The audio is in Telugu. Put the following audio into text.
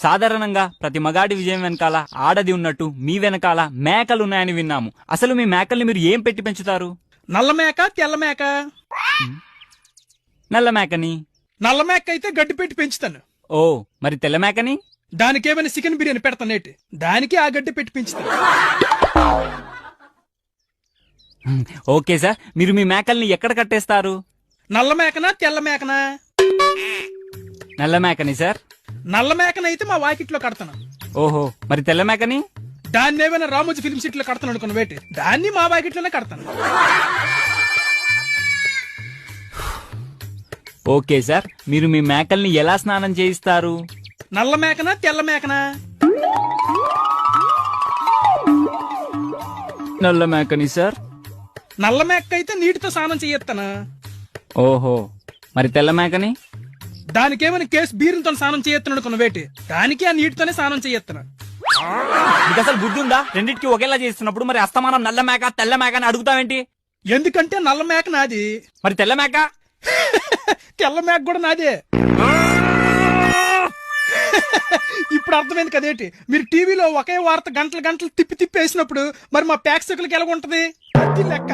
సాధారణంగా ప్రతి మగాడి విజయం వెనకాల ఆడది ఉన్నట్టు మీ వెనకాల మేకలున్నాయని విన్నాము. అసలు మీ మేకల్ని మీరు ఏం పెట్టి పెంచుతారు? నల్ల మేక తెల్ల మేక? నల్ల మేకని. నల్ల మేక అయితే గడ్డి పెట్టి పెంచుతాను. ఓ, మరి తెల్ల మేకని? దానికేమైనా చికెన్ బిర్యానీ పెడతానేటి, దానికి ఆ గడ్డి పెట్టి పెంచుతాను. ఓకే సార్, మీరు మీ మేకల్ని ఎక్కడ కట్టేస్తారు? నల్ల మేకనా తెల్ల మేకనా? నల్ల మేకని సార్. నల్ల మేకనైతే మా వాకిట్లో కడతాను. ఓహో, మరి తెల్ల మేకని? దాన్ని ఏమైనా రామోజీ ఫిల్మ్ సిటీలో కడతాను అనుకున్న వేటి, దాన్ని మా వాకిట్లోనే కడతాను. ఓకే సార్, మీరు మీ మేకల్ని ఎలా స్నానం చేయిస్తారు? నల్ల మేకనా తెల్ల మేకనా? నల్ల మేకని సార్. నల్ల మేక అయితే నీటితో స్నానం చేయొత్తాను. ఓహో, మరి తెల్ల మేకని? దానికేమైనా కేసు బీరుతో స్నానం చేయొత్తాను అనుకున్న వేటి, దానికి ఆ నీటితోనే స్నానం చేయొత్తాను. మీకు అసలు బుద్ధి ఉందా? రెండింటికి ఒకేలా చేస్తున్నప్పుడు మరి అస్తమానం నల్ల మేక తెల్ల మేక అని అడుగుతావేంటి? ఎందుకంటే నల్ల మేక నాది, మరి తెల్ల మేక? తెల్ల మేక కూడా నాదే. ఇప్పుడు అర్థమైంది కదేటి, మీరు టీవీలో ఒకే వార్త గంటలు గంటలు తిప్పి తిప్పి వేసినప్పుడు మరి మా ప్రేక్షకులకి ఎలా ఉంటది? అది లెక్క.